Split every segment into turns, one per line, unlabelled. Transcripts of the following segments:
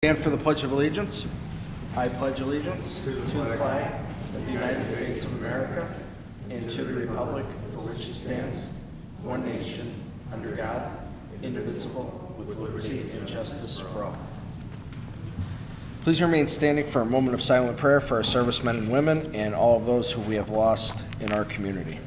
Stand for the Pledge of Allegiance. I pledge allegiance to the flag of the United States of America and to the republic for which it stands, one nation, under God, indivisible, with liberty and justice for all. Please remain standing for a moment of silent prayer for our servicemen and women and all of those who we have lost in our community.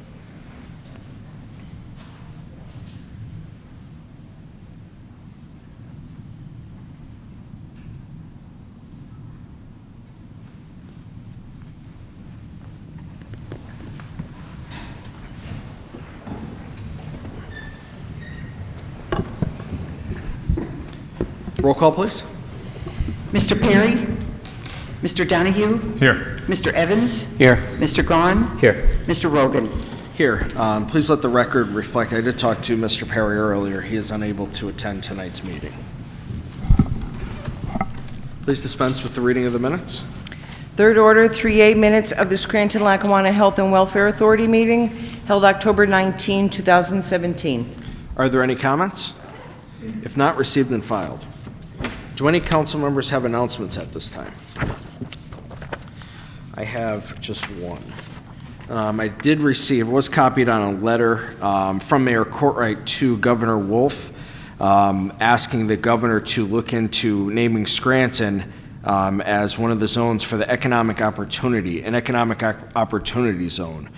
Roll call, please.
Mr. Perry? Mr. Donahue?
Here.
Mr. Evans?
Here.
Mr. Gahn?
Here.
Mr. Rogan?
Here. Please let the record reflect, I did talk to Mr. Perry earlier. He is unable to attend tonight's meeting. Please dispense with the reading of the minutes.
Third order, 3A minutes of the Scranton-Lackawanna Health and Welfare Authority meeting held October 19, 2017.
Are there any comments? If not, received and filed. Do any council members have announcements at this time? I have just one. I did receive, was copied on a letter from Mayor Courtright to Governor Wolf, asking the governor to look into naming Scranton as one of the zones for the economic opportunity, an economic opportunity zone.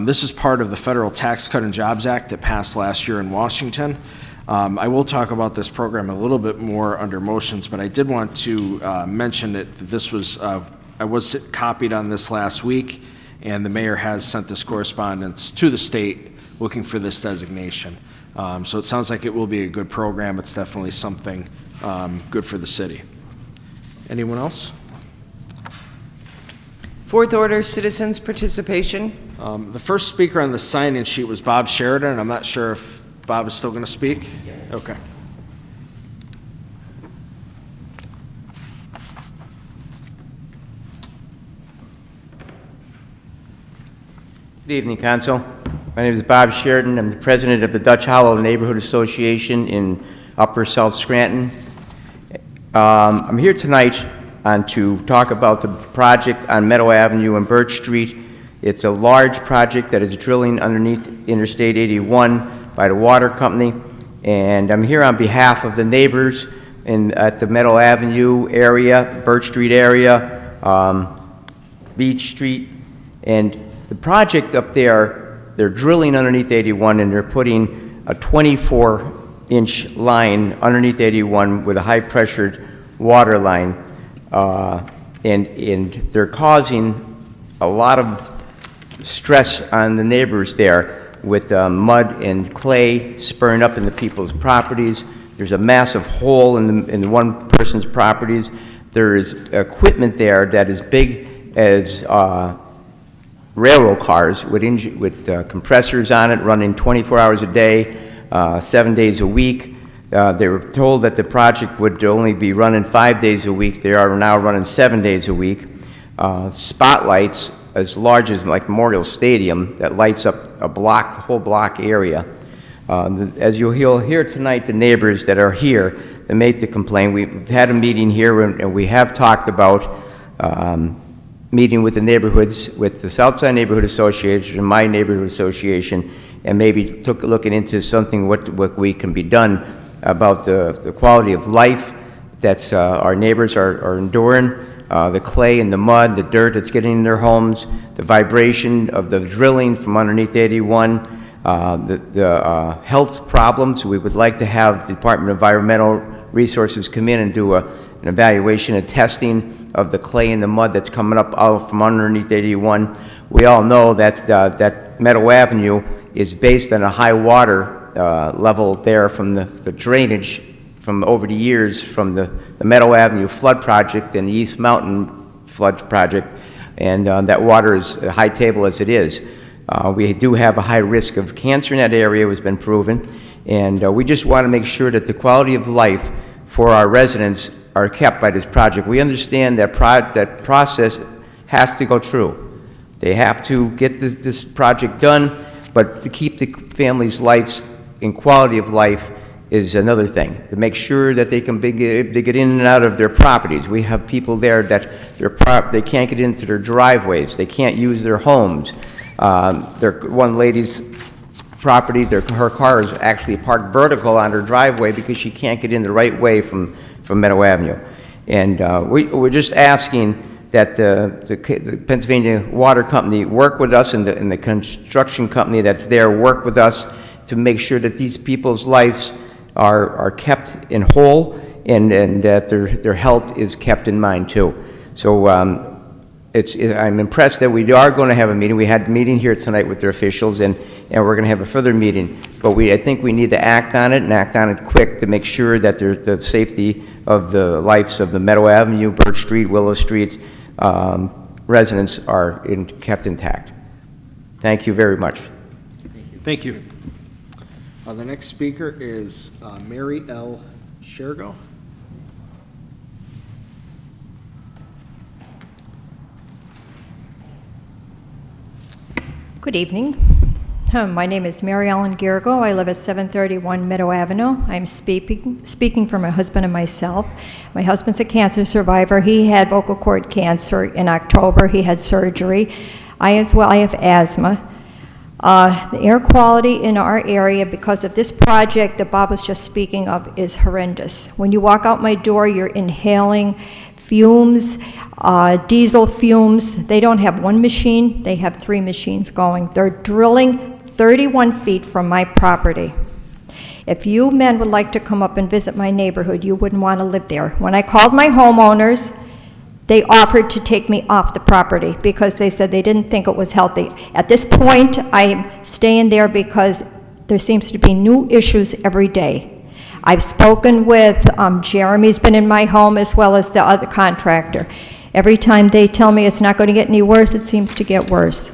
This is part of the Federal Tax Cut and Jobs Act that passed last year in Washington. I will talk about this program a little bit more under motions, but I did want to mention that this was, I was copied on this last week, and the mayor has sent this correspondence to the state looking for this designation. So it sounds like it will be a good program. It's definitely something good for the city. Anyone else?
Fourth order, citizens' participation.
The first speaker on the sign-in sheet was Bob Sheridan, and I'm not sure if Bob is still going to speak? Yeah. Okay.
Good evening, Council. My name is Bob Sheridan. I'm the president of the Dutch Hollow Neighborhood Association in Upper South Scranton. I'm here tonight to talk about the project on Meadow Avenue and Birch Street. It's a large project that is drilling underneath Interstate 81 by the water company, and I'm here on behalf of the neighbors at the Meadow Avenue area, Birch Street area, Beach Street, and the project up there, they're drilling underneath 81 and they're putting a 24-inch line underneath 81 with a high-pressured water line, and they're causing a lot of stress on the neighbors there, with mud and clay spurring up into people's properties. There's a massive hole in one person's properties. There is equipment there that is big as railroad cars with compressors on it running 24 hours a day, 7 days a week. They were told that the project would only be running 5 days a week. They are now running 7 days a week. Spotlights as large as like Memorial Stadium that lights up a whole block area. As you'll hear tonight, the neighbors that are here that made the complaint, we've had a meeting here and we have talked about meeting with the neighborhoods, with the Southside Neighborhood Association and my neighborhood association, and maybe looking into something what we can be done about the quality of life that our neighbors are enduring. The clay and the mud, the dirt that's getting in their homes, the vibration of the drilling from underneath 81, the health problems. We would like to have the Department of Environmental Resources come in and do an evaluation and testing of the clay and the mud that's coming up out from underneath 81. We all know that that Meadow Avenue is based on a high water level there from the drainage from over the years from the Meadow Avenue flood project and the East Mountain flood project, and that water is a high table as it is. We do have a high risk of cancer in that area, has been proven, and we just want to make sure that the quality of life for our residents are kept by this project. We understand that that process has to go through. They have to get this project done, but to keep the families' lives and quality of life is another thing, to make sure that they can they get in and out of their properties. We have people there that they can't get into their driveways, they can't use their homes. One lady's property, her car is actually parked vertical on her driveway because she can't get in the right way from Meadow Avenue. And we're just asking that the Pennsylvania Water Company work with us, and the construction company that's there work with us to make sure that these people's lives are kept in whole, and that their health is kept in mind too. So I'm impressed that we are going to have a meeting. We had a meeting here tonight with their officials, and we're going to have a further meeting. But I think we need to act on it, and act on it quick, to make sure that the safety of the lives of the Meadow Avenue, Birch Street, Willow Street residents are kept intact. Thank you very much.
Thank you. The next speaker is Mary L. Shergo.
Good evening. My name is Mary Ellen Girgo. I live at 731 Meadow Avenue. I'm speaking for my husband and myself. My husband's a cancer survivor. He had vocal cord cancer in October. He had surgery. I have asthma. The air quality in our area, because of this project that Bob was just speaking of, is horrendous. When you walk out my door, you're inhaling fumes, diesel fumes. They don't have one machine, they have 3 machines going. They're drilling 31 feet from my property. If you men would like to come up and visit my neighborhood, you wouldn't want to live there. When I called my homeowners, they offered to take me off the property because they said they didn't think it was healthy. At this point, I'm staying there because there seems to be new issues every day. I've spoken with, Jeremy's been in my home as well as the other contractor. Every time they tell me it's not going to get any worse, it seems to get worse.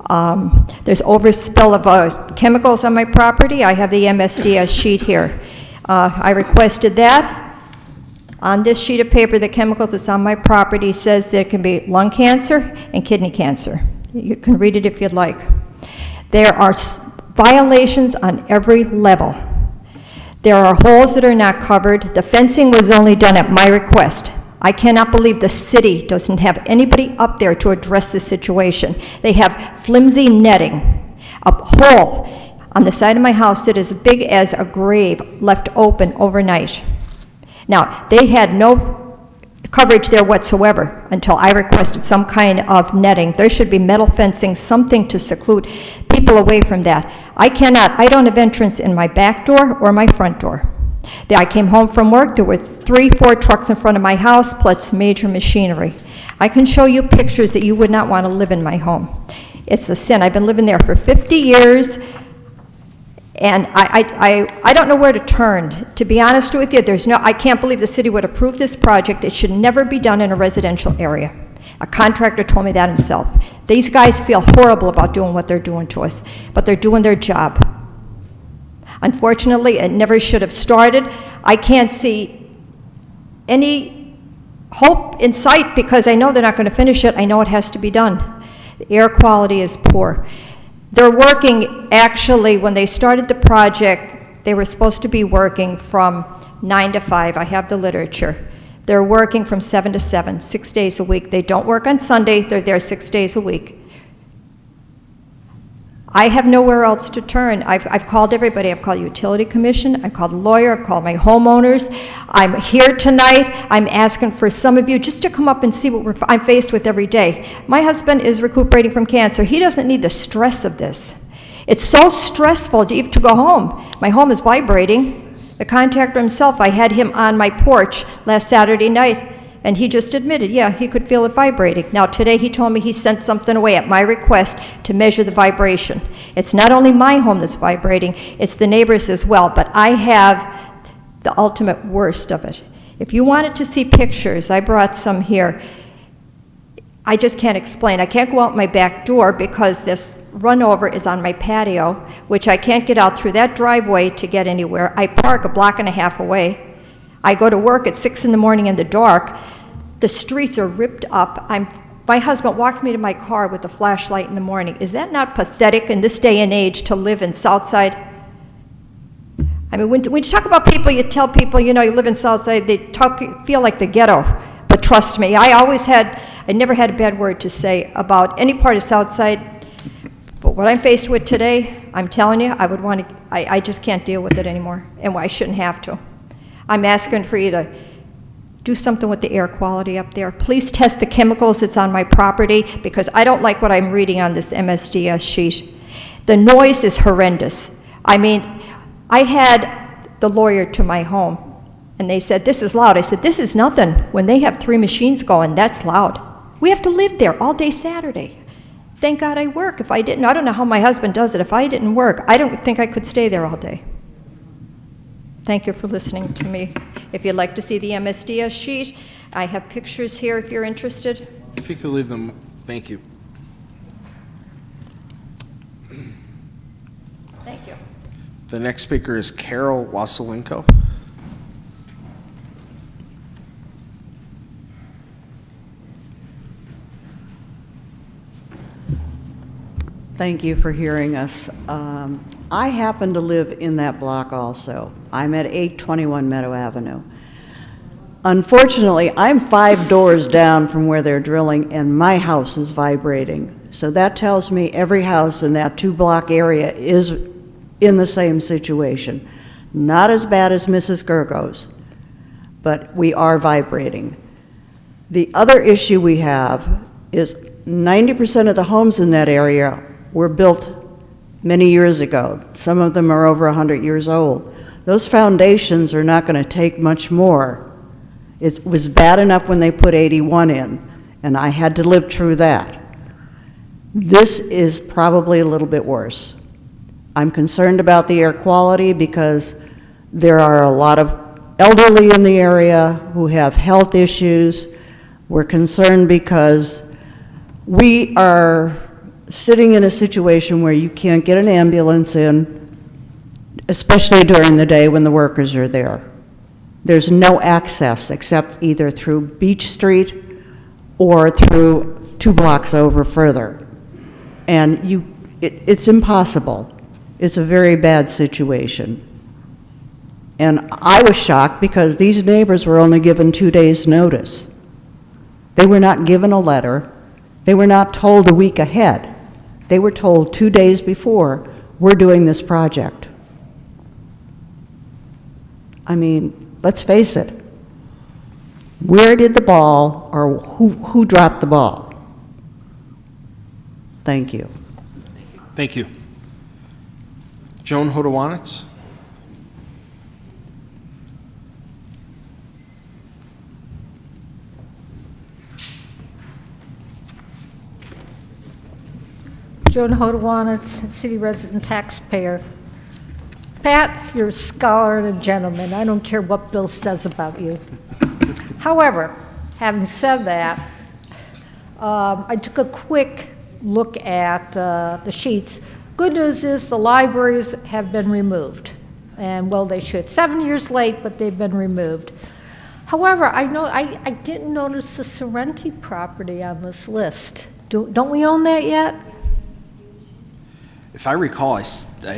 There's overspill of chemicals on my property. I have the MSDS sheet here. I requested that. On this sheet of paper, the chemical that's on my property says there can be lung cancer and kidney cancer. You can read it if you'd like. There are violations on every level. There are holes that are not covered. The fencing was only done at my request. I cannot believe the city doesn't have anybody up there to address the situation. They have flimsy netting, a hole on the side of my house that is as big as a grave left open overnight. Now, they had no coverage there whatsoever until I requested some kind of netting. There should be metal fencing, something to seclude people away from that. I don't have entrance in my back door or my front door. I came home from work, there were 3-4 trucks in front of my house, plus major machinery. I can show you pictures that you would not want to live in my home. It's a sin. I've been living there for 50 years, and I don't know where to turn. To be honest with you, I can't believe the city would approve this project. It should never be done in a residential area. A contractor told me that himself. These guys feel horrible about doing what they're doing to us, but they're doing their job. Unfortunately, it never should have started. I can't see any hope in sight because I know they're not going to finish it. I know it has to be done. The air quality is poor. They're working, actually, when they started the project, they were supposed to be working from 9 to 5. I have the literature. They're working from 7 to 7, 6 days a week. They don't work on Sunday. They're there 6 days a week. I have nowhere else to turn. I've called everybody. I've called the Utility Commission. I've called a lawyer. I've called my homeowners. I'm here tonight. I'm asking for some of you just to come up and see what I'm faced with every day. My husband is recuperating from cancer. He doesn't need the stress of this. It's so stressful to even to go home. My home is vibrating. The contractor himself, I had him on my porch last Saturday night, and he just admitted, yeah, he could feel it vibrating. Now, today he told me he sent something away at my request to measure the vibration. It's not only my home that's vibrating, it's the neighbors as well, but I have the ultimate worst of it. If you wanted to see pictures, I brought some here. I just can't explain. I can't go out my back door because this runover is on my patio, which I can't get out through that driveway to get anywhere. I park a block and a half away. I go to work at 6 in the morning in the dark. The streets are ripped up. My husband walks me to my car with a flashlight in the morning. Is that not pathetic in this day and age to live in Southside? I mean, when you talk about people, you tell people, you live in Southside, they feel like the ghetto. But trust me, I never had a bad word to say about any part of Southside. But what I'm faced with today, I'm telling you, I just can't deal with it anymore, and I shouldn't have to. I'm asking for you to do something with the air quality up there. Please test the chemicals that's on my property, because I don't like what I'm reading on this MSDS sheet. The noise is horrendous. I mean, I had the lawyer to my home, and they said, this is loud. I said, this is nothing. When they have 3 machines going, that's loud. We have to live there all day Saturday. Thank God I work. If I didn't, I don't know how my husband does it. If I didn't work, I don't think I could stay there all day. Thank you for listening to me. If you'd like to see the MSDS sheet, I have pictures here if you're interested.
If you could leave them, thank you.
Thank you.
The next speaker is Carol Wasilenko.
Thank you for hearing us. I happen to live in that block also. I'm at 821 Meadow Avenue. Unfortunately, I'm 5 doors down from where they're drilling, and my house is vibrating. So that tells me every house in that 2-block area is in the same situation. Not as bad as Mrs. Gergo's, but we are vibrating. The other issue we have is 90% of the homes in that area were built many years ago. Some of them are over 100 years old. Those foundations are not going to take much more. It was bad enough when they put 81 in, and I had to live through that. This is probably a little bit worse. I'm concerned about the air quality because there are a lot of elderly in the area who have health issues. We're concerned because we are sitting in a situation where you can't get an ambulance in, especially during the day when the workers are there. There's no access except either through Beach Street or through 2 blocks over further. And it's impossible. It's a very bad situation. And I was shocked because these neighbors were only given 2 days' notice. They were not given a letter. They were not told a week ahead. They were told 2 days before, we're doing this project. I mean, let's face it. Where did the ball, or who dropped the ball? Thank you.
Thank you. Joan Hodowanitz.
Joan Hodowanitz, city resident taxpayer. Pat, you're a scholar and a gentleman. I don't care what Bill says about you. However, having said that, I took a quick look at the sheets. Good news is the libraries have been removed. And well, they should. 7 years late, but they've been removed. However, I didn't notice the Sorrenti property on this list. Don't we own that yet?
If I recall, I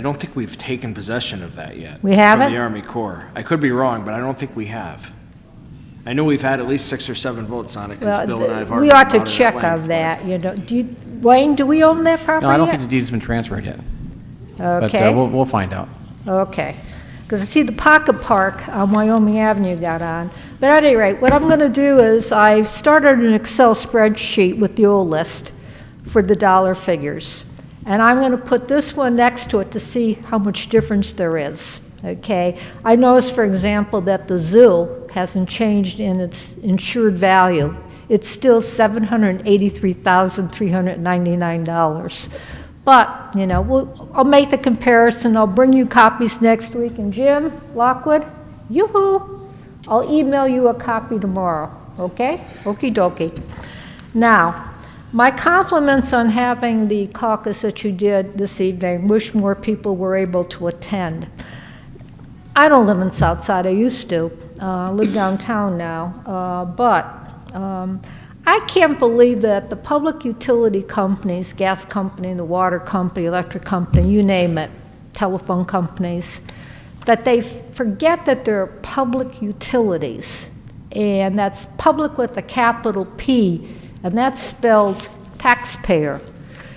don't think we've taken possession of that yet.
We haven't?
From the Army Corps. I could be wrong, but I don't think we have. I know we've had at least 6 or 7 votes on it, because Bill and I have already
we ought to
about it at
check
length,
on that. Wayne, do we own that property
No, I don't
yet?
think the deed has been transferred yet.
Okay.
But we'll find out.
Okay. Because I see the Pocket Park on Wyoming Avenue got on. But at any rate, what I'm going to do is I've started an Excel spreadsheet with the old list for the dollar figures. And I'm going to put this one next to it to see how much difference there is. Okay? I noticed, for example, that the zoo hasn't changed in its insured value. It's still $783,399. But, I'll make the comparison. I'll bring you copies next week. And Jim Lockwood, yoo-hoo, I'll email you a copy tomorrow. Okay? Okie dokie. Now, my compliments on having the caucus that you did this evening. Wish more people were able to attend. I don't live in Southside. I used to. I live downtown now. But I can't believe that the public utility companies, gas company, the water company, electric company, you name it, telephone companies, that they forget that they're public utilities, and that's public with a capital P, and that spells taxpayer.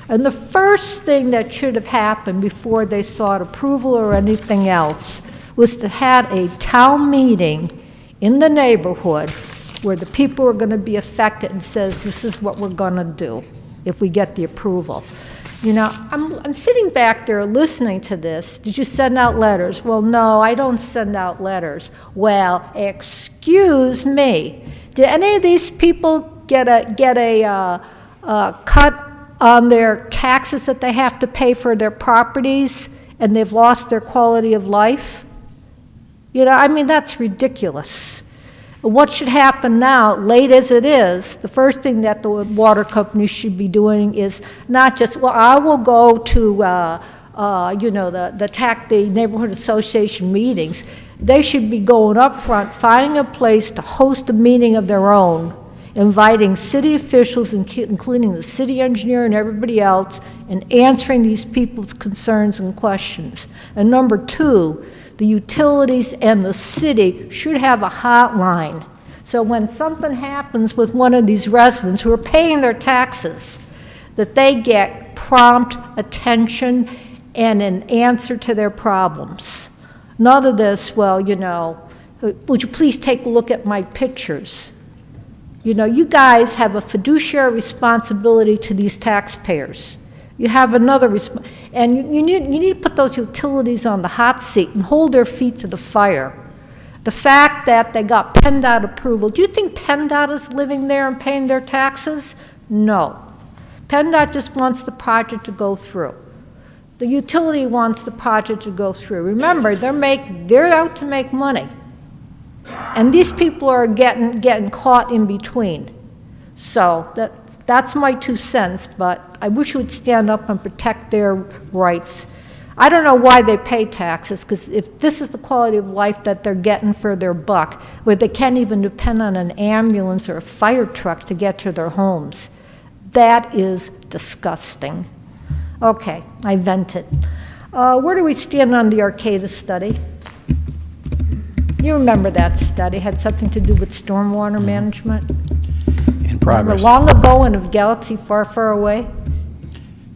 And the first thing that should have happened before they sought approval or anything else was to have a town meeting in the neighborhood where the people are going to be affected and says, this is what we're going to do if we get the approval. You know, I'm sitting back there listening to this. Did you send out letters? Well, no, I don't send out letters. Well, excuse me. Did any of these people get a cut on their taxes that they have to pay for their properties, and they've lost their quality of life? You know, I mean, that's ridiculous. What should happen now, late as it is, the first thing that the water companies should be doing is not just, well, I will go to, you know, the neighborhood association meetings. They should be going up front, finding a place to host a meeting of their own, inviting city officials, including the city engineer and everybody else, and answering these people's concerns and questions. And number two, the utilities and the city should have a hotline. So when something happens with one of these residents who are paying their taxes, that they get prompt attention and an answer to their problems. None of this, well, you know, would you please take a look at my pictures? You know, you guys have a fiduciary responsibility to these taxpayers. You have another and you need to put those utilities on the hot seat and hold their feet to the fire. The fact that they got PennDOT approval, do you think PennDOT is living there and paying their taxes? No. PennDOT just wants the project to go through. The utility wants the project to go through. Remember, they're out to make money. And these people are getting caught in between. So that's my 2 cents, but I wish you would stand up and protect their rights. I don't know why they pay taxes, because if this is the quality of life that they're getting for their buck, where they can't even depend on an ambulance or a fire truck to get to their homes, that is disgusting. Okay, I vented. Where do we stand on the Arcata study? You remember that study, had something to do with stormwater management?
In progress.
Remember long ago in a galaxy far, far away?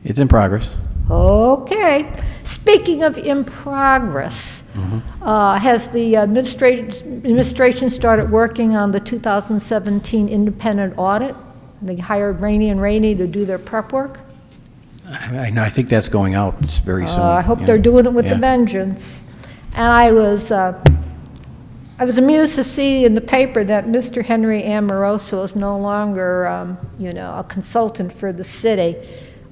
It's in progress.
Okay. Speaking of in progress, has the administration started working on the 2017 independent audit? They hired Rainey and Rainey to do their prep work?
I know. I think that's going out very soon.
I hope
yeah.
they're doing it with
Yeah.
a vengeance. And I was amused to see in the paper that Mr. Henry Amoroso is no longer, you know, a consultant for the city.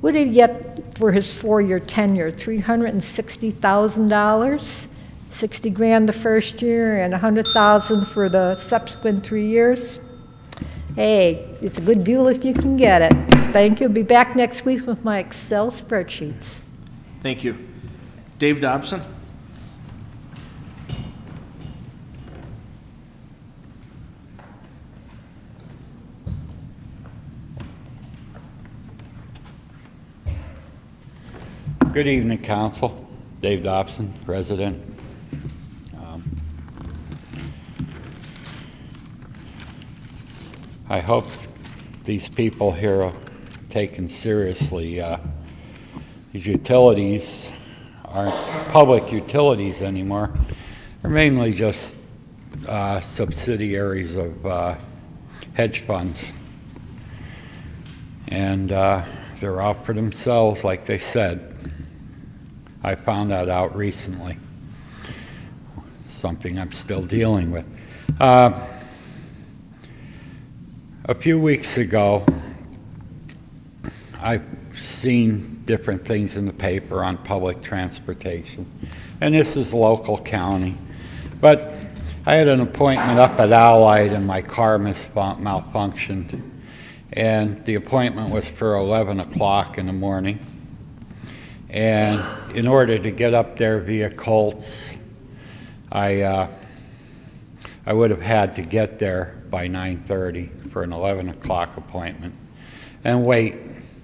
What did he get for his 4-year tenure? $360,000, 60 grand the first year, and 100,000 for the subsequent 3 years. Hey, it's a good deal if you can get it. Thank you. I'll be back next week with my Excel spreadsheets.
Thank you. Dave Dobson?
Good evening, Council. Dave Dobson, President. I hope these people here are taken seriously. These utilities aren't public utilities anymore. They're mainly just subsidiaries of hedge funds. And they're out for themselves, like they said. I found that out recently, something I'm still dealing with. A few weeks ago, I've seen different things in the paper on public transportation, and this is local county. But I had an appointment up at Allied and my car malfunctioned, and the appointment was for 11 o'clock in the morning. And in order to get up there via Colts, I would have had to get there by 9:30 for an 11 o'clock appointment and wait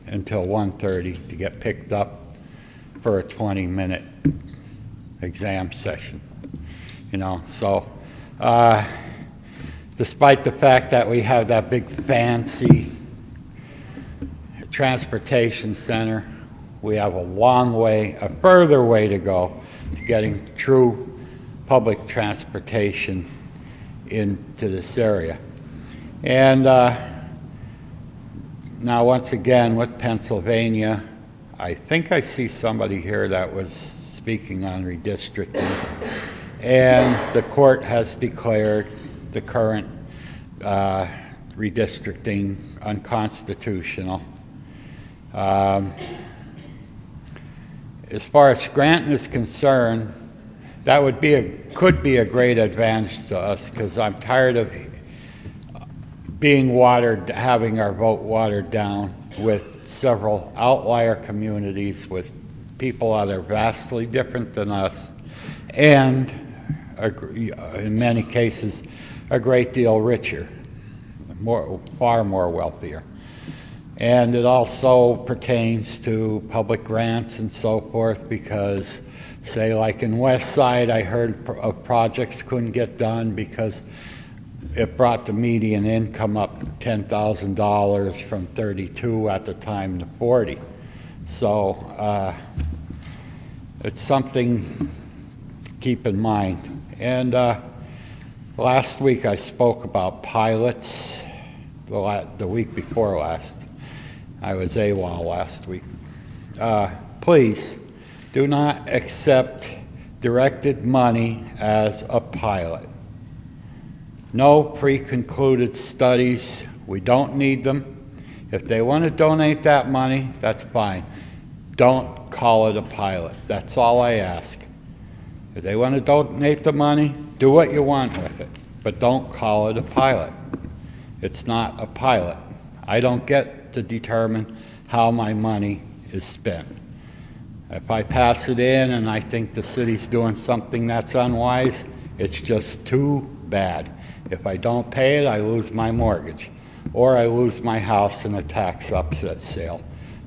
until 1:30 to get picked up for a 20-minute exam session. So despite the fact that we have that big fancy transportation center, we have a further way to go to getting true public transportation into this area. And now, once again, with Pennsylvania, I think I see somebody here that was speaking on redistricting, and the court has declared the current redistricting unconstitutional. As far as Scranton is concerned, that could be a great advantage to us, because I'm tired of having our vote watered down with several outlier communities with people that are vastly different than us, and in many cases a great deal richer, far more wealthier. And it also pertains to public grants and so forth, because, say, like in West Side, I heard of projects couldn't get done because it brought the median income up $10,000 from 32 at the time to 40. So it's something to keep in mind. And last week I spoke about pilots. The week before last, I was AWOL last week. Please do not accept directed money as a pilot. No pre-concluded studies. We don't need them. If they want to donate that money, that's fine. Don't call it a pilot. That's all I ask. If they want to donate the money, do what you want with it, but don't call it a pilot. It's not a pilot. I don't get to determine how my money is spent. If I pass it in and I think the city's doing something that's unwise, it's just too bad. If I don't pay it, I lose my mortgage, or I lose my house in a tax upset sale.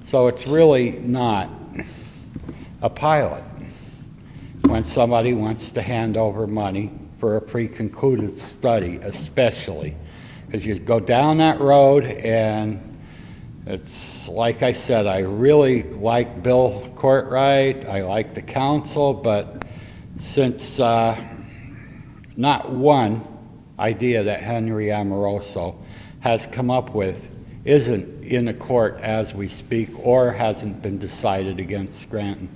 So it's really not a pilot when somebody wants to hand over money for a pre-concluded study, especially. Because you go down that road, and it's like I said, I really like Bill Courtwright, I like the council, but since not one idea that Henry Amoroso has come up with isn't in the court as we speak, or hasn't been decided against Scranton,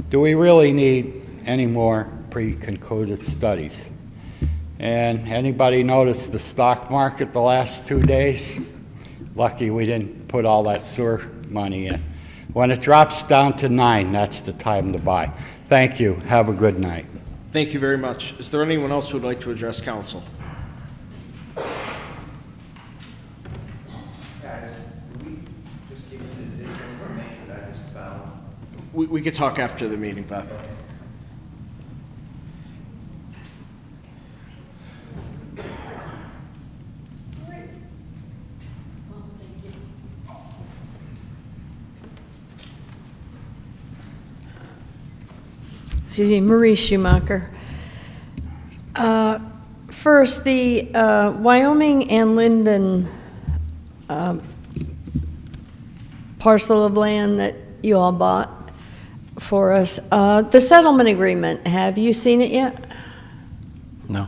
do we really need any more pre-concluded studies? And anybody notice the stock market the last 2 days? Lucky we didn't put all that sewer money in. When it drops down to 9, that's the time to buy. Thank you. Have a good night.
Thank you very much. Is there anyone else who would like to address council?
Guys, can we just give you the additional information that I just found?
We could talk after the meeting, Bob.
Excuse me, Marie Schumacher. First, the Wyoming and Linden parcel of land that you all bought for us, the settlement agreement, have you seen it yet?
No.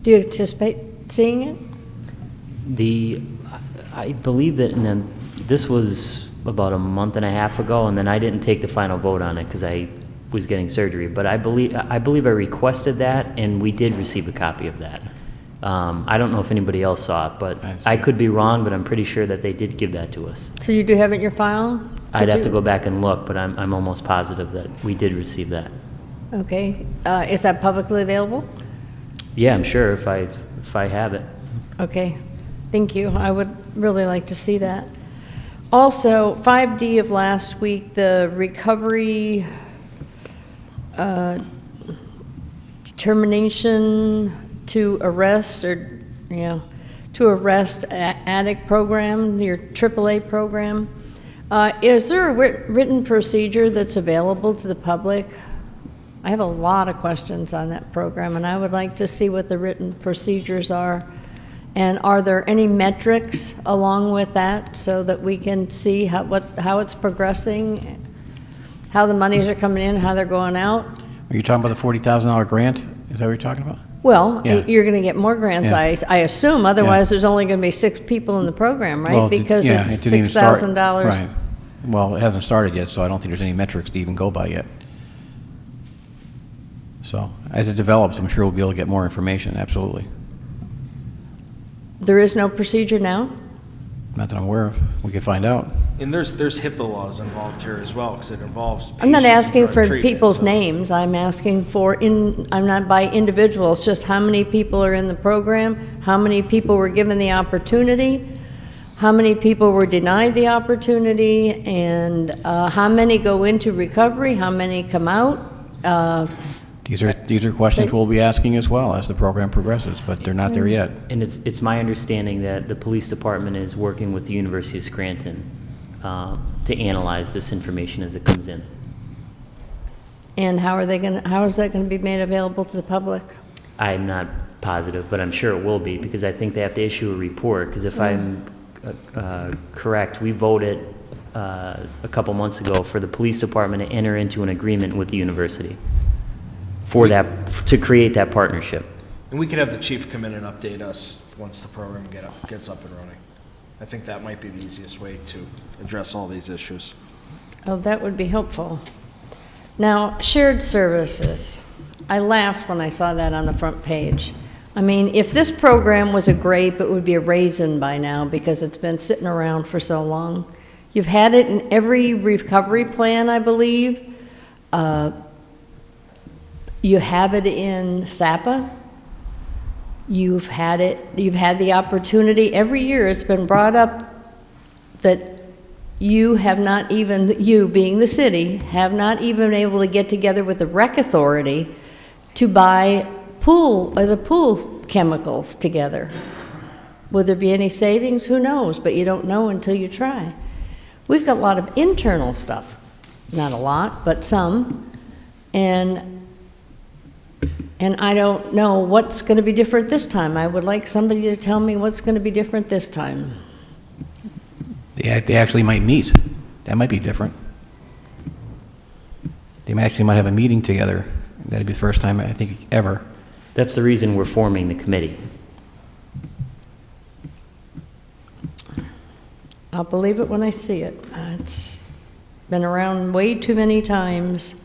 Do you anticipate seeing it?
I believe that, and then this was about a month and a half ago, and then I didn't take the final vote on it because I was getting surgery. But I believe I requested that, and we did receive a copy of that. I don't know if anybody else saw it, but I could be wrong, but I'm pretty sure that they did give that to us.
So you do have it in your file?
I'd have to go back and look, but I'm almost positive that we did receive that.
Okay. Is that publicly available?
Yeah, I'm sure if I have it.
Okay. Thank you. I would really like to see that. Also, 5D of last week, the recovery determination to arrest addict program, your AAA program. Is there a written procedure that's available to the public I have a lot of questions on that program, and I would like to see what the written procedures are. And are there any metrics along with that so that we can see how it's progressing, how the monies are coming in, how they're going out?
Are you talking about the $40,000 grant? Is that what you're talking about?
Well,
Yeah.
you're going to get more grants,
Yeah.
I assume, otherwise there's only going to be 6 people in the program, right? Because
yeah,
it's
it didn't even start.
$6,000.
Right. Well, it hasn't started yet, so I don't think there's any metrics to even go by yet. So, as it develops, I'm sure we'll be able to get more information, absolutely.
There is no procedure now?
Not that I'm aware of. We can find out.
And there's HIPAA laws involved here as well, because it involves
I'm not
patients and
asking
drug
for
treatment,
people's
so-
names, I'm asking for, I'm not by individuals, just how many people are in the program, how many people were given the opportunity, how many people were denied the opportunity, and how many go into recovery, how many come out.
These are questions we'll be asking as well as the program progresses, but they're not there yet.
And it's my understanding that the police department is working with the University of Scranton to analyze this information as it comes in.
And how is that going to be made available to the public?
I'm not positive, but I'm sure it will be, because I think they have to issue a report, because if I'm correct, we voted a couple months ago for the police department to enter into an agreement with the university for that, to create that partnership.
And we could have the chief come in and update us once the program gets up and running. I think that might be the easiest way to address all these issues.
Oh, that would be helpful. Now, shared services. I laughed when I saw that on the front page. I mean, if this program was a grape, it would be a raisin by now because it's been sitting around for so long. You've had it in every recovery plan, I believe. You have it in SAPA. You've had the opportunity, every year it's been brought up that you have not even, you being the city, have not even been able to get together with the rec authority to buy the pool chemicals together. Will there be any savings? Who knows? But you don't know until you try. We've got a lot of internal stuff. Not a lot, but some. And I don't know what's going to be different this time. I would like somebody to tell me what's going to be different this time.
They actually might meet. That might be different. They might have a meeting together. That'd be the first time, I think, ever.
That's the reason we're forming the committee.
I'll believe it when I see it. It's been around way too many times.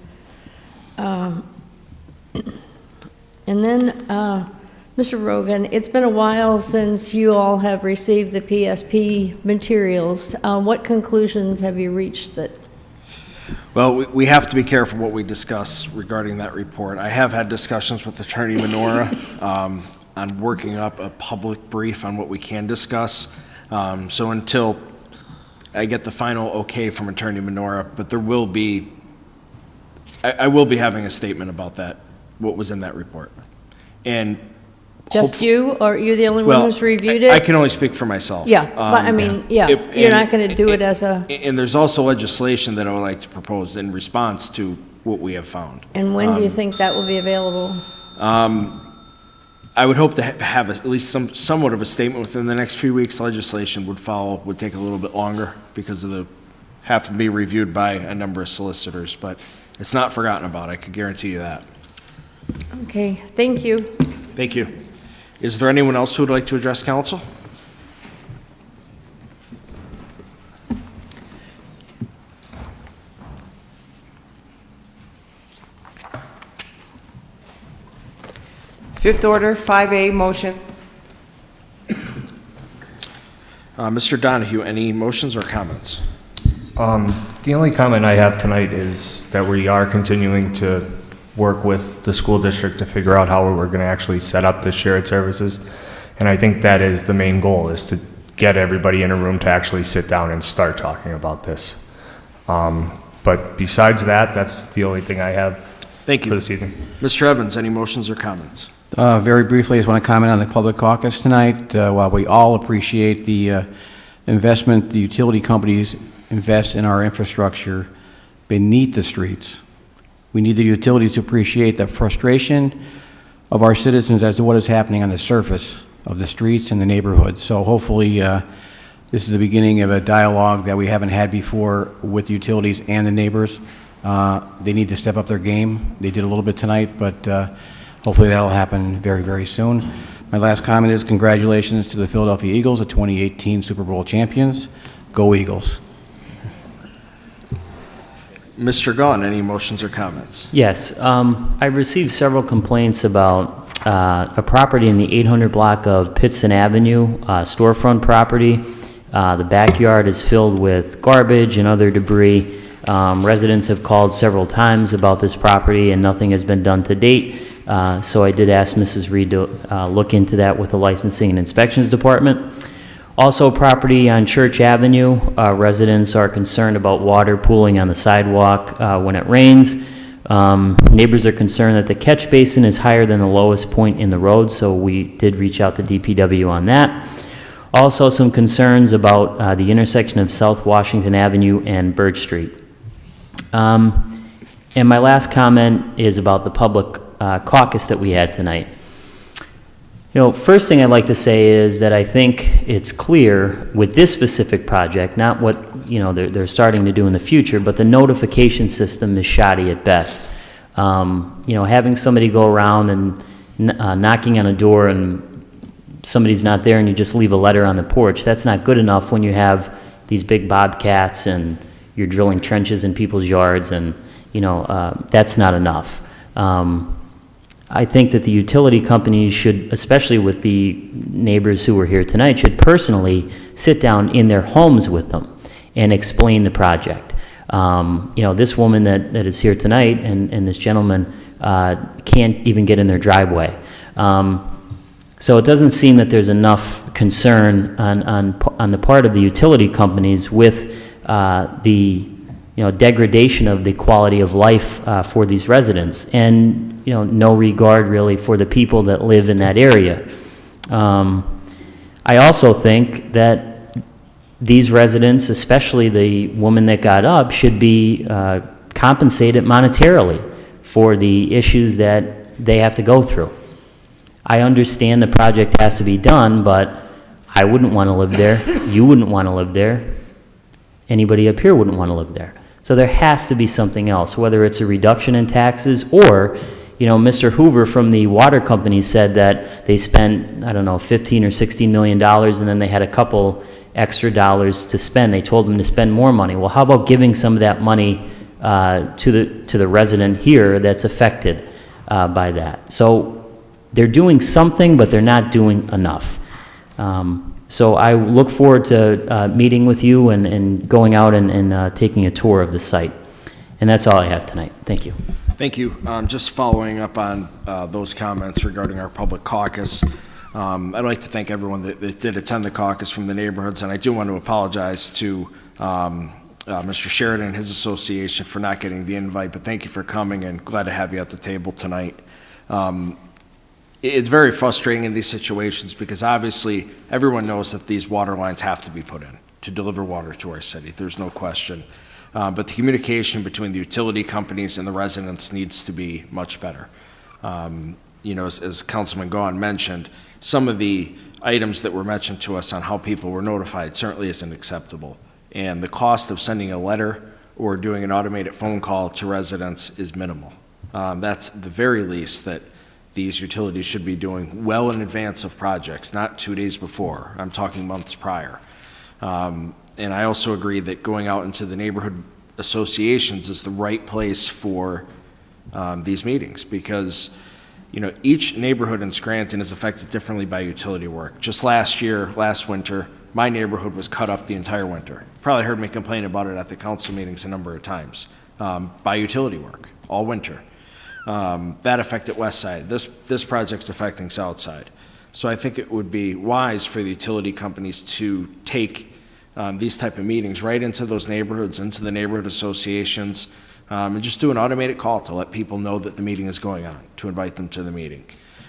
And then, Mr. Rogan, it's been a while since you all have received the PSP materials. What conclusions have you reached that?
Well, we have to be careful what we discuss regarding that report. I have had discussions with Attorney Menorah on working up a public brief on what we can discuss. So until I get the final okay from Attorney Menorah, but there will be, I will be having a statement about that, what was in that report. And
Just you, or are you the only one
well,
who's reviewed it?
I can only speak for myself.
Yeah, but I mean, yeah, you're not going to do it as a...
And there's also legislation that I would like to propose in response to what we have found.
And when do you think that will be available?
I would hope to have at least somewhat of a statement within the next few weeks. Legislation would follow, would take a little bit longer because of have to be reviewed by a number of solicitors, but it's not forgotten about, I could guarantee you that.
Okay, thank you.
Thank you. Is there anyone else who would like to address council?
Fifth order, 5A, motion.
Mr. Donahue, any motions or comments?
The only comment I have tonight is that we are continuing to work with the school district to figure out how we're going to actually set up the shared services. And I think that is the main goal, is to get everybody in a room to actually sit down and start talking about this. But besides that, that's the only thing I have for this evening.
Mr. Evans, any motions or comments?
Very briefly, I just want to comment on the public caucus tonight. While we all appreciate the investment the utility companies invest in our infrastructure beneath the streets, We need the utilities to appreciate the frustration of our citizens as to what is happening on the surface of the streets and the neighborhoods. So hopefully, this is the beginning of a dialogue that we haven't had before with utilities and the neighbors. They need to step up their game. They did a little bit tonight, but hopefully that'll happen very, very soon. My last comment is congratulations to the Philadelphia Eagles, the 2018 Super Bowl champions. Go Eagles.
Mr. Gahn, any motions or comments?
Yes, I received several complaints about a property in the 800 block of Pittston Avenue, storefront property. The backyard is filled with garbage and other debris. Residents have called several times about this property and nothing has been done to date. So I did ask Mrs. Reed to look into that with the Licensing and Inspections Department. Also, property on Church Avenue, residents are concerned about water pooling on the sidewalk when it rains. Neighbors are concerned that the catch basin is higher than the lowest point in the road, so we did reach out to DPW on that. Also, some concerns about the intersection of South Washington Avenue and Birch Street. And my last comment is about the public caucus that we had tonight. You know, first thing I'd like to say is that I think it's clear with this specific project, not what, you know, they're starting to do in the future, but the notification system is shoddy at best. You know, having somebody go around and knocking on a door and somebody's not there and you just leave a letter on the porch, that's not good enough when you have these big bobcats and you're drilling trenches in people's yards, and, you know, that's not enough. I think that the utility companies should, especially with the neighbors who were here tonight, should personally sit down in their homes with them and explain the project. You know, this woman that is here tonight and this gentleman can't even get in their driveway. So it doesn't seem that there's enough concern on the part of the utility companies with the, you know, degradation of the quality of life for these residents, and, you know, no regard really for the people that live in that area. I also think that these residents, especially the woman that got up, should be compensated monetarily for the issues that they have to go through. I understand the project has to be done, but I wouldn't want to live there. You wouldn't want to live there. Anybody up here wouldn't want to live there. So there has to be something else, whether it's a reduction in taxes or, you know, Mr. Hoover from the water company said that they spent, I don't know, $15 or $16 million, and then they had a couple extra dollars to spend. They told them to spend more money. Well, how about giving some of that money to the resident here that's affected by that? So they're doing something, but they're not doing enough. So I look forward to meeting with you and going out and taking a tour of the site. And that's all I have tonight. Thank you.
Thank you. Just following up on those comments regarding our public caucus, I'd like to thank everyone that did attend the caucus from the neighborhoods, and I do want to apologize to Mr. Sheridan and his association for not getting the invite, but thank you for coming, and glad to have you at the table tonight. It's very frustrating in these situations because obviously everyone knows that these water lines have to be put in to deliver water to our city. There's no question. But the communication between the utility companies and the residents needs to be much better. You know, as Councilman Gahn mentioned, some of the items that were mentioned to us on how people were notified certainly isn't acceptable. And the cost of sending a letter or doing an automated phone call to residents is minimal. That's the very least that these utilities should be doing well in advance of projects, not 2 days before. I'm talking months prior. And I also agree that going out into the neighborhood associations is the right place for these meetings because, you know, each neighborhood in Scranton is affected differently by utility work. Just last winter, my neighborhood was cut up the entire winter. Probably heard me complain about it at the council meetings a number of times by utility work all winter. That affected West Side. This project's affecting South Side. So I think it would be wise for the utility companies to take these type of meetings right into those neighborhoods, into the neighborhood associations, and just do an automated call to let people know that the meeting is going on, to invite them to the meeting.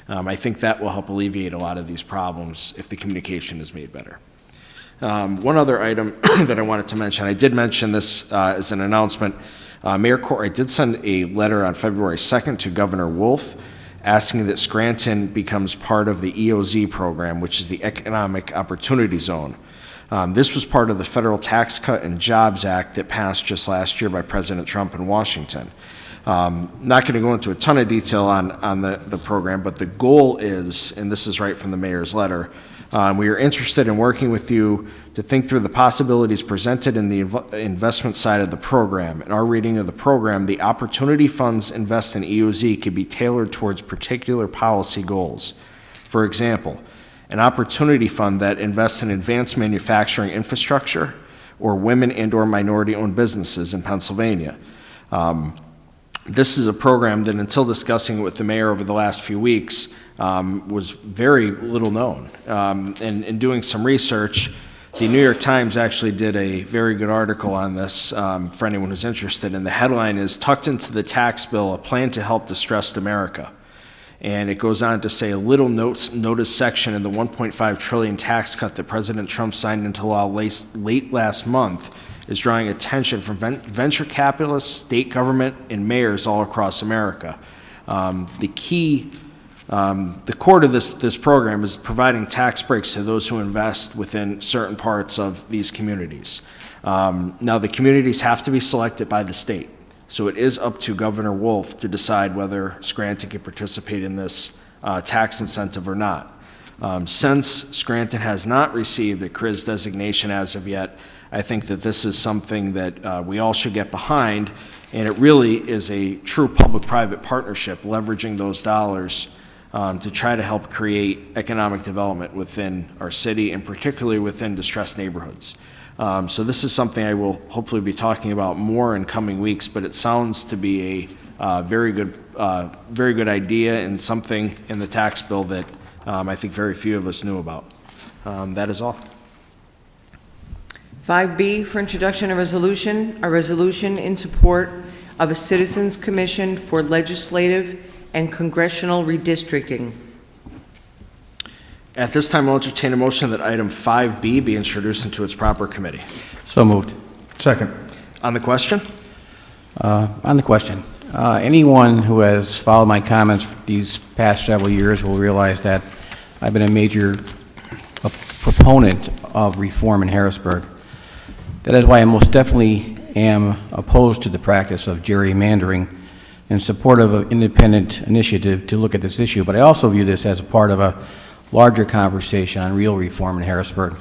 I think that will help alleviate a lot of these problems if the communication is made better. One other item that I wanted to mention, I did mention this as an announcement. Mayor Courtwright did send a letter on February 2nd to Governor Wolf asking that Scranton becomes part of the EOZ program, which is the Economic Opportunity Zone. This was part of the Federal Tax Cut and Jobs Act that passed just last year by President Trump in Washington. Not going to go into a ton of detail on the program, but the goal is, and this is right from the mayor's letter, we are interested in working with you to think through the possibilities presented in the investment side of the program. In our reading of the program, the opportunity funds invest in EOZ could be tailored towards particular policy goals. For example, an opportunity fund that invests in advanced manufacturing infrastructure or women and/or minority-owned businesses in Pennsylvania. This is a program that, until discussing it with the mayor over the last few weeks, was very little known. And in doing some research, the New York Times actually did a very good article on this for anyone who's interested. And the headline is, "Tucked into the Tax Bill, a Plan to Help Distressed America." And it goes on to say a little notice section in the $1.5 trillion tax cut that President Trump signed into law late last month is drawing attention from venture capitalists, state government, and mayors all across America. The core to this program is providing tax breaks to those who invest within certain parts of these communities. Now, the communities have to be selected by the state, so it is up to Governor Wolf to decide whether Scranton can participate in this tax incentive or not. Since Scranton has not received a CRIS designation as of yet, I think that this is something that we all should get behind, and it really is a true public-private partnership, leveraging those dollars to try to help create economic development within our city, and particularly within distressed neighborhoods. So this is something I will hopefully be talking about more in coming weeks, but it sounds to be a very good idea, and something in the tax bill that I think very few of us knew about. That is all.
5B for introduction of a resolution in support of a Citizens Commission for Legislative and Congressional Redistricting.
At this time, I'll entertain a motion that item 5B be introduced into its proper committee.
So moved.
Second.
On the question?
On the question, anyone who has followed my comments these past several years will realize that I've been a major proponent of reform in Harrisburg. That is why I most definitely am opposed to the practice of gerrymandering and supportive of independent initiative to look at this issue. But I also view this as a part of a larger conversation on real reform in Harrisburg.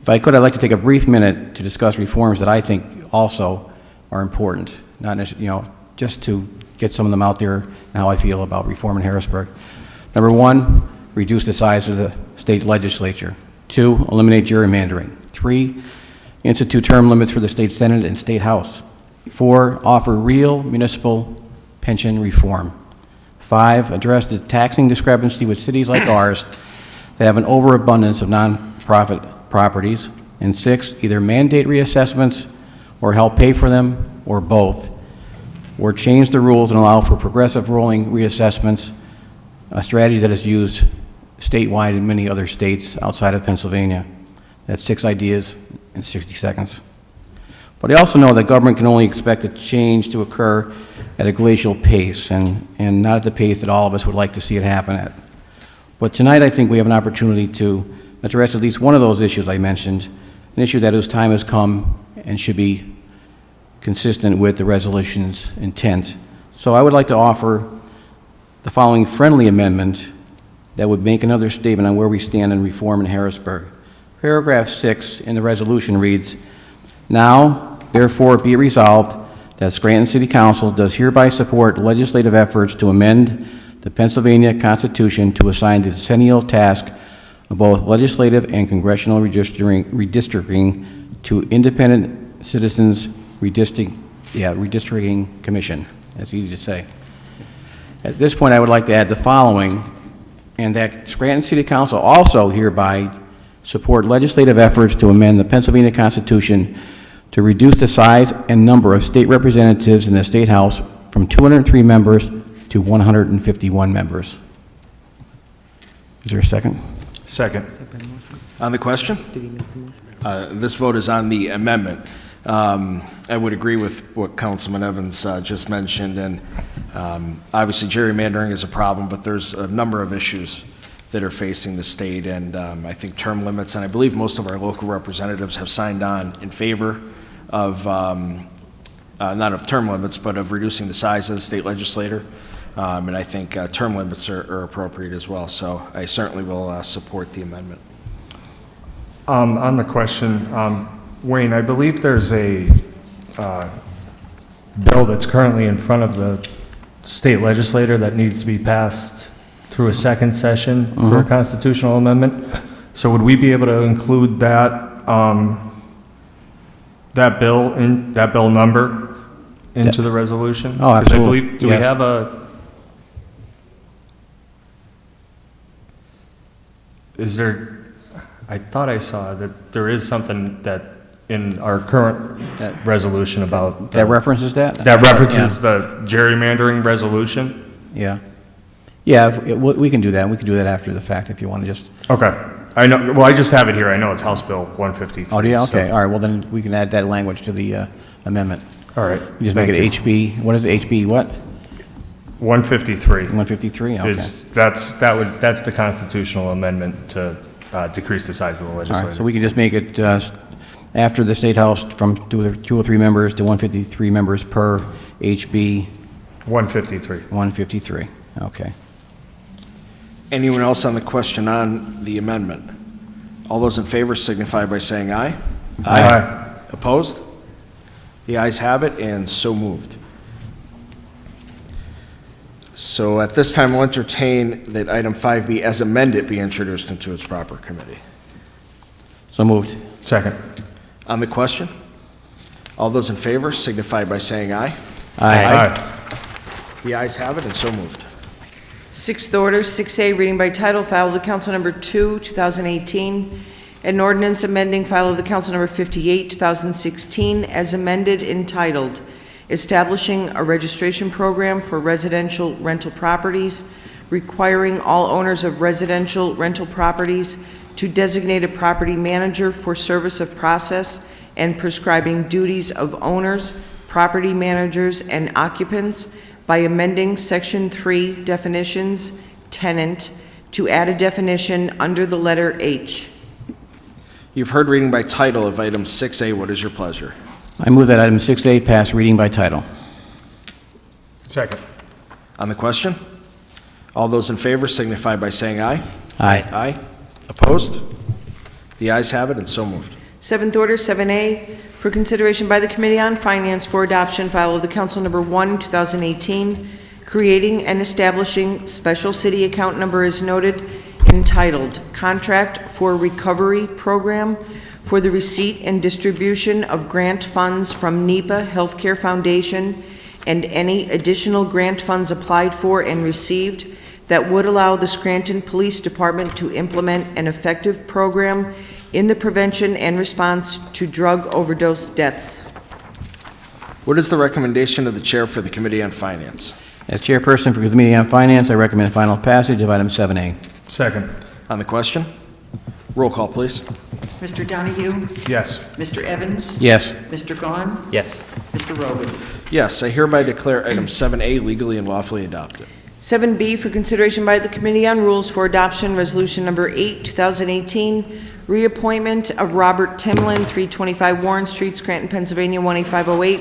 If I could, I'd like to take a brief minute to discuss reforms that I think also are important, not necessarily, just to get some of them out there and how I feel about reform in Harrisburg. Number one, reduce the size of the state legislature. 2, eliminate gerrymandering. 3, institute term limits for the state senate and state house. 4, offer real municipal pension reform. 5, address the taxing discrepancy with cities like ours that have an overabundance of nonprofit properties. And 6, either mandate reassessments or help pay for them, or both, or change the rules and allow for progressive rolling reassessments, a strategy that is used statewide in many other states outside of Pennsylvania. That's 6 ideas in 60 seconds. But I also know that government can only expect a change to occur at a glacial pace, and not at the pace that all of us would like to see it happen at. But tonight I think we have an opportunity to address at least one of those issues I mentioned, an issue that whose time has come and should be consistent with the resolution's intent. So I would like to offer the following friendly amendment that would make another statement on where we stand in reform in Harrisburg. Paragraph 6 in the resolution reads, "Now, therefore, be it resolved that Scranton City Council does hereby support legislative efforts to amend the Pennsylvania Constitution to assign the decennial task of both legislative and congressional redistricting to independent citizens redistricting commission." That's easy to say. At this point, I would like to add the following, and that Scranton City Council also hereby support legislative efforts to amend the Pennsylvania Constitution to reduce the size and number of state representatives in the State House from 203 members to 151 members. Is there a second?
Second.
On the question? This vote is on the amendment. I would agree with what Councilman Evans just mentioned, and obviously gerrymandering is a problem, but there's a number of issues that are facing the state, and I think term limits, and I believe most of our local representatives have signed on in favor of, not of term limits, but of reducing the size of the state legislature, and I think term limits are appropriate as well, so I certainly will support the amendment.
On the question, Wayne, I believe there's a bill that's currently in front of the state legislature that needs to be passed through a second session for a constitutional amendment. So would we be able to include that, that bill number into the resolution?
Oh,
'Cause
absolutely.
I believe, do
Yes.
we have a, is there, I thought I saw that there is something that in our current resolution about.
That references that?
That references the gerrymandering resolution?
Yeah. Yeah, we can do that. We can do that after the fact if you want to just.
Okay. I know, well, I just have it here. I know it's House Bill 153.
Oh, yeah, okay.
so-
All right, well, then we can add that language to the amendment.
All right.
You just make it
Thank you.
HB, what is it, HB what?
153
153, okay.
is, that's the constitutional amendment to decrease the size of the
All
legislature.
right, so we can just make it after the State House from 203 members to 153 members per HB
153.
153, okay.
Anyone else on the question on the amendment? All those in favor signify by saying aye.
Aye.
Opposed? The ayes have it, and so moved. So at this time, we'll entertain that item 5B as amended be introduced into its proper committee.
So moved.
Second.
On the question, all those in favor signify by saying aye.
Aye.
The ayes have it, and so moved.
Sixth order, 6A, reading by title, file of the council number 2, 2018, an ordinance amending file of the council number 58, 2016, as amended entitled, establishing a registration program for residential rental properties, requiring all owners of residential rental properties to designate a property manager for service of process and prescribing duties of owners, property managers, and occupants by amending Section 3 definitions, tenant, to add a definition under the letter H.
You've heard reading by title of item 6A. What is your pleasure?
I move that item 6A pass reading by title.
Second.
On the question, all those in favor signify by saying aye.
Aye.
Aye. Opposed? The ayes have it, and so moved.
Seventh order, 7A, for consideration by the Committee on Finance for adoption, file of the Council number 1, 2018, creating and establishing special city account number as noted, entitled Contract for Recovery Program for the receipt and distribution of grant funds from NEPA Healthcare Foundation and any additional grant funds applied for and received that would allow the Scranton Police Department to implement an effective program in the prevention and response to drug overdose deaths.
What is the recommendation of the chair for the Committee on Finance?
As chairperson for the Committee on Finance, I recommend final passage of item 7A.
Second.
On the question, roll call, please.
Mr. Donahue?
Yes.
Mr. Evans?
Yes.
Mr. Gahn?
Yes.
Mr. Rogan?
Yes, I hereby declare item 7A legally and lawfully adopted.
7B, for consideration by the Committee on Rules for Adoption, Resolution Number 8, 2018, reappointment of Robert Timlin, 325 Warren Street, Scranton, Pennsylvania, 18508,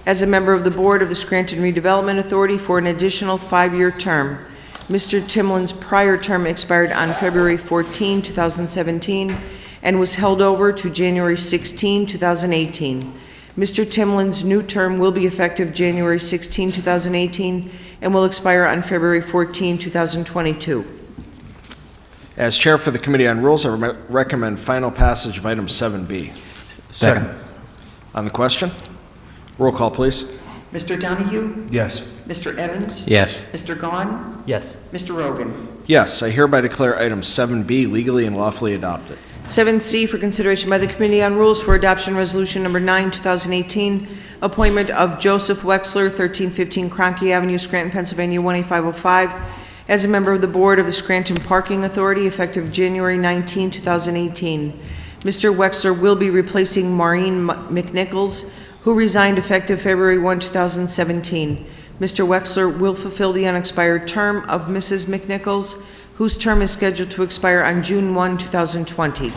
as a member of the Board of the Scranton Redevelopment Authority for an additional 5-year term. Mr. Timlin's prior term expired on February 14, 2017, and was held over to January 16, 2018. Mr. Timlin's new term will be effective January 16, 2018, and will expire on February 14, 2022.
As chair for the Committee on Rules, I recommend final passage of item 7B.
Second.
On the question, roll call, please.
Mr. Donahue?
Yes.
Mr. Evans?
Yes.
Mr. Gahn?
Yes.
Mr. Rogan?
Yes, I hereby declare item 7B legally and lawfully adopted.
7C, for consideration by the Committee on Rules for Adoption, Resolution Number 9, 2018, appointment of Joseph Wexler, 1315 Cronky Avenue, Scranton, Pennsylvania, 18505, as a member of the Board of the Scranton Parking Authority, effective January 19, 2018. Mr. Wexler will be replacing Maureen McNichols, who resigned effective February 1, 2017. Mr. Wexler will fulfill the unexpired term of Mrs. McNichols, whose term is scheduled to expire on June 1, 2020.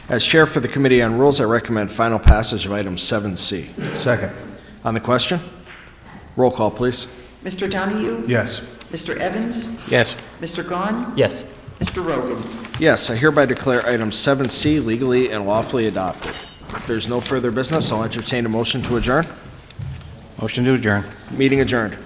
As Chair for the Committee on Rules, I recommend final passage of item 7C.
Second.
On the question? Roll call, please.
Mr. Donahue?
Yes.
Mr. Evans?
Yes.
Mr. Gahn?
Yes.
Mr. Rogan?
Yes, I hereby declare item 7C legally and lawfully adopted. If there's no further business, I'll entertain a motion to adjourn.
Motion to adjourn.
Meeting adjourned.